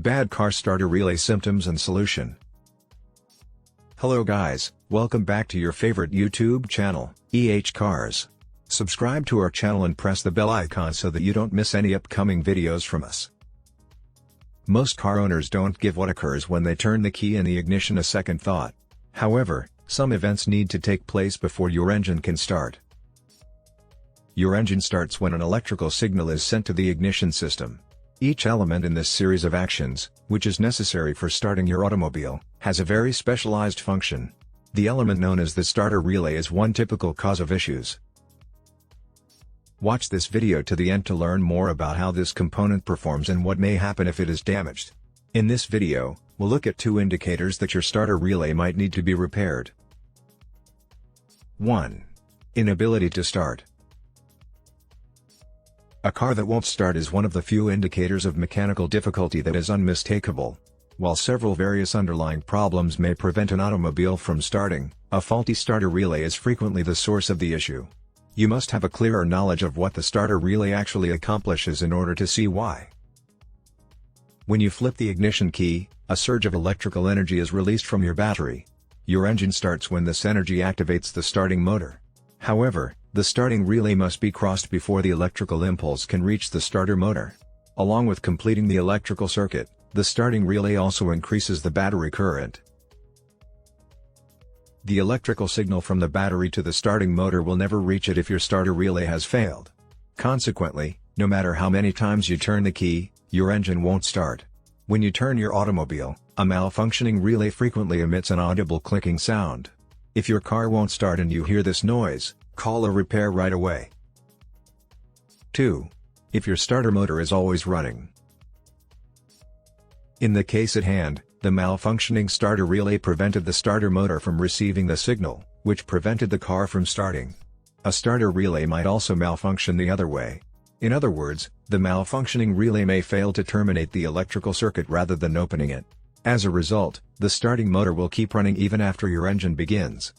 Bad car starter relay symptoms and solution. Hello guys, welcome back to your favorite YouTube channel, Cars. Subscribe to our channel and press the bell icon so that you don't miss any upcoming videos from us. Most car owners don't give what occurs when they turn the key in the ignition a second thought. However, some events need to take place before your engine can start. Your engine starts when an electrical signal is sent to the ignition system. Each element in this series of actions, which is necessary for starting your automobile, has a very specialized function. The element known as the starter relay is one typical cause of issues. Watch this video to the end to learn more about how this component performs and what may happen if it is damaged. In this video, we'll look at two indicators that your starter relay might need to be repaired. 1. Inability to start. A car that won't start is one of the few indicators of mechanical difficulty that is unmistakable. While several various underlying problems may prevent an automobile from starting, a faulty starter relay is frequently the source of the issue. You must have a clearer knowledge of what the starter relay actually accomplishes in order to see why. When you flip the ignition key, a surge of electrical energy is released from your battery. Your engine starts when this energy activates the starting motor. However, the starting relay must be crossed before the electrical impulse can reach the starter motor. Along with completing the electrical circuit, the starting relay also increases the battery current. The electrical signal from the battery to the starting motor will never reach it if your starter relay has failed. Consequently, no matter how many times you turn the key, your engine won't start. When you turn your automobile, a malfunctioning relay frequently emits an audible clicking sound. If your car won't start and you hear this noise, call a repair right away. 2. If your starter motor is always running. In the case at hand, the malfunctioning starter relay prevented the starter motor from receiving the signal, which prevented the car from starting. A starter relay might also malfunction the other way. In other words, the malfunctioning relay may fail to terminate the electrical circuit rather than opening it. As a result, the starting motor will keep running even after your engine begins.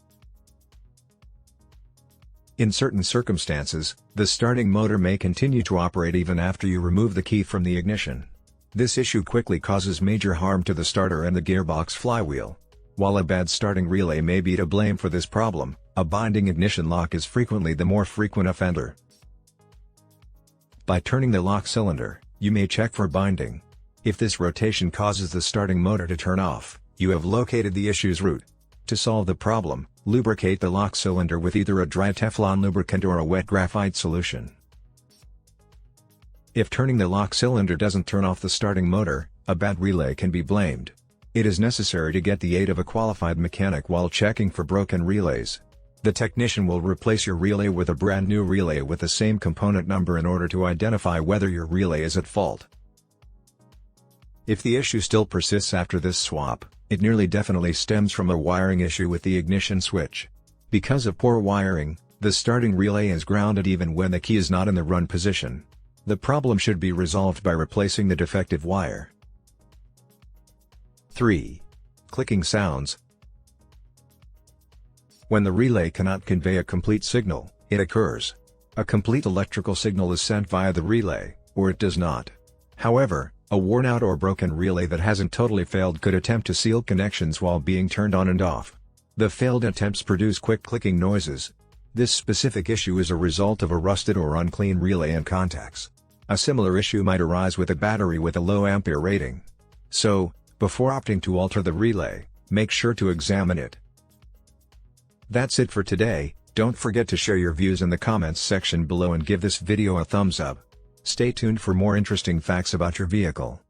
In certain circumstances, the starting motor may continue to operate even after you remove the key from the ignition. This issue quickly causes major harm to the starter and the gearbox flywheel. While a bad starting relay may be to blame for this problem, a binding ignition lock is frequently the more frequent offender. By turning the lock cylinder, you may check for binding. If this rotation causes the starting motor to turn off, you have located the issue's root. To solve the problem, lubricate the lock cylinder with either a dry Teflon lubricant or a wet graphite solution. If turning the lock cylinder doesn't turn off the starting motor, a bad relay can be blamed. It is necessary to get the aid of a qualified mechanic while checking for broken relays. The technician will replace your relay with a brand new relay with the same component number in order to identify whether your relay is at fault. If the issue still persists after this swap, it nearly definitely stems from a wiring issue with the ignition switch. Because of poor wiring, the starting relay is grounded even when the key is not in the run position. The problem should be resolved by replacing the defective wire. 3. Clicking sounds. When the relay cannot convey a complete signal, it occurs. A complete electrical signal is sent via the relay, or it does not. However, a worn-out or broken relay that hasn't totally failed could attempt to seal connections while being turned on and off. The failed attempts produce quick clicking noises. This specific issue is a result of a rusted or unclean relay and contacts. A similar issue might arise with a battery with a low ampere rating. So, before opting to alter the relay, make sure to examine it. That's it for today. Don't forget to share your views in the comments section below and give this video a thumbs up. Stay tuned for more interesting facts about your vehicle.